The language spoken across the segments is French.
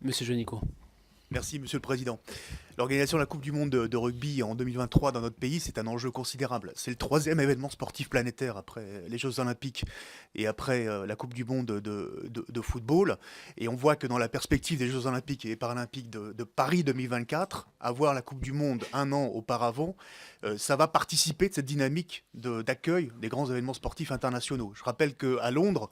Monsieur Jonico. Merci, Monsieur le Président. L'organisation de la Coupe du Monde de rugby en 2023 dans notre pays, c'est un enjeu considérable. C'est le troisième événement sportif planétaire après les Jeux Olympiques et après la Coupe du Monde de football. Et on voit que dans la perspective des Jeux Olympiques et Paralympiques de Paris 2024, avoir la Coupe du Monde un an auparavant, ça va participer de cette dynamique d'accueil des grands événements sportifs internationaux. Je rappelle qu'à Londres,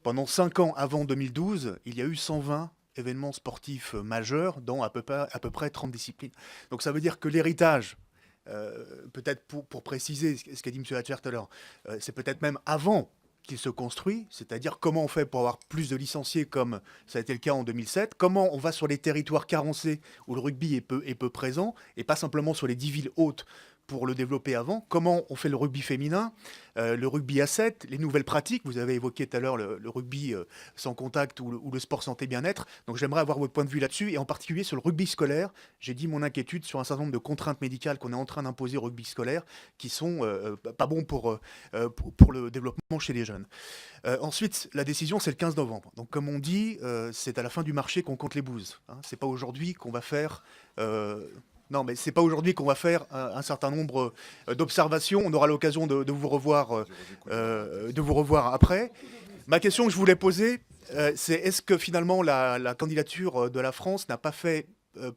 pendant 5 ans avant 2012, il y a eu 120 événements sportifs majeurs dans à peu près 30 disciplines. Donc ça veut dire que l'héritage, peut-être pour préciser ce qu'a dit M. Hatcher tout à l'heure, c'est peut-être même avant qu'il se construit, c'est-à-dire comment on fait pour avoir plus de licenciés comme ça a été le cas en 2007, comment on va sur les territoires carencés où le rugby est peu présent, et pas simplement sur les 10 villes hautes pour le développer avant, comment on fait le rugby féminin, le rugby à 7, les nouvelles pratiques, vous avez évoqué tout à l'heure le rugby sans contact ou le sport santé bien-être, donc j'aimerais avoir votre point de vue là-dessus, et en particulier sur le rugby scolaire, j'ai dit mon inquiétude sur un certain nombre de contraintes médicales qu'on est en train d'imposer au rugby scolaire, qui sont pas bons pour le développement chez les jeunes. Ensuite, la décision, c'est le 15 novembre. Donc, comme on dit, c'est à la fin du marché qu'on compte les bouses. Hein. C'est pas aujourd'hui qu'on va faire. Non, mais c'est pas aujourd'hui qu'on va faire un certain nombre d'observations. On aura l'occasion de vous revoir après. Ma question que je voulais poser, c'est est-ce que finalement la candidature de la France n'a pas fait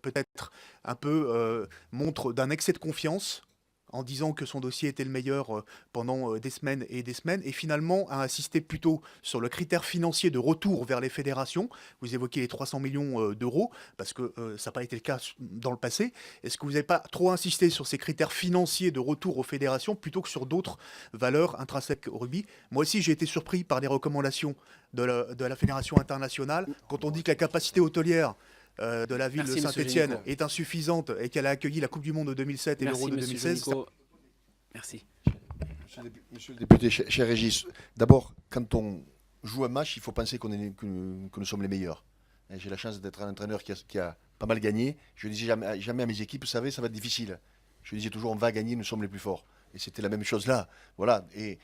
peut-être un peu montre d'un excès de confiance en disant que son dossier était le meilleur pendant des semaines et des semaines, et finalement a insisté plutôt sur le critère financier de retour vers les fédérations. Vous évoquez les 300 millions d'euros, parce que ça n'a pas été le cas dans le passé. Est-ce que vous n'avez pas trop insisté sur ces critères financiers de retour aux fédérations plutôt que sur d'autres valeurs intrinsèques au rugby? Moi aussi, j'ai été surpris par des recommandations de la Fédération internationale. Quand on dit que la capacité hôtelière de la ville de Merci, Monsieur Saint-Étienne Jonico. est insuffisante et qu'elle a accueilli la Coupe du Monde de 2007 et l'Euro Merci, de Monsieur 2016, Jonico. Merci. Monsieur le député, cher Régis, d'abord, quand on joue un match, il faut penser que nous sommes les meilleurs. Et j'ai la chance d'être un entraîneur qui a pas mal gagné. Je disais jamais à mes équipes, vous savez, ça va être difficile. Je disais toujours, on va gagner, nous sommes les plus forts. Et c'était la même chose là. Voilà. Et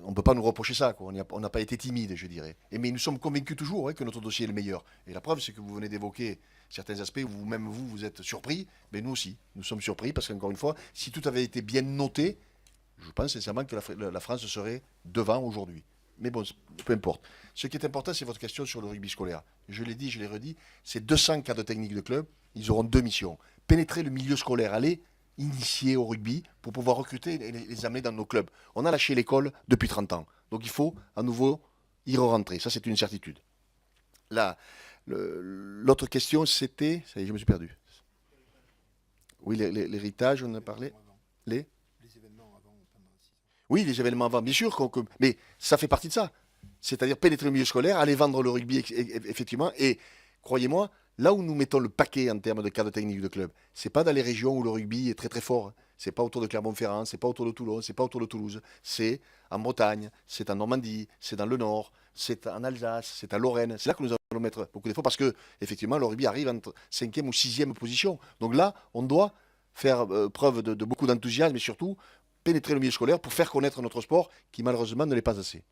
on ne peut pas nous reprocher ça, quoi. On n'a pas été timide, je dirais. Mais nous sommes convaincus toujours que notre dossier est le meilleur. Et la preuve, c'est que vous venez d'évoquer certains aspects où même vous êtes surpris. Mais nous aussi, nous sommes surpris parce qu'encore une fois, si tout avait été bien noté, je pense sincèrement que la France serait devant aujourd'hui. Mais bon, peu importe. Ce qui est important, c'est votre question sur le rugby scolaire. Je l'ai dit, je l'ai redit, c'est 200 cadres techniques de club. Ils auront deux missions. Pénétrer le milieu scolaire, aller initiés au rugby pour pouvoir recruter et les amener dans nos clubs. On a lâché l'école depuis 30 ans. Donc il faut à nouveau y re-rentrer. Ça, c'est une certitude. Là, l'autre question, c'était... Ça y est, je me suis perdu. Oui, l'héritage, on en a parlé. Les Oui, les événements avant, bien sûr. Mais ça fait partie de ça. C'est-à-dire pénétrer le milieu scolaire, aller vendre le rugby, effectivement. Et croyez-moi, là où nous mettons le paquet en termes de cadre technique de club, c'est pas dans les régions où le rugby est très très fort. C'est pas autour de Clermont-Ferrand, c'est pas autour de Toulon, c'est pas autour de Toulouse. C'est en Bretagne, c'est en Normandie, c'est dans le Nord, c'est en Alsace, c'est à Lorraine. C'est là que nous allons mettre beaucoup d'efforts parce que, effectivement, le rugby arrive entre cinquième ou sixième position. Donc là, on doit faire preuve de beaucoup d'enthousiasme et surtout pénétrer le milieu scolaire pour faire connaître notre sport qui malheureusement ne l'est pas assez.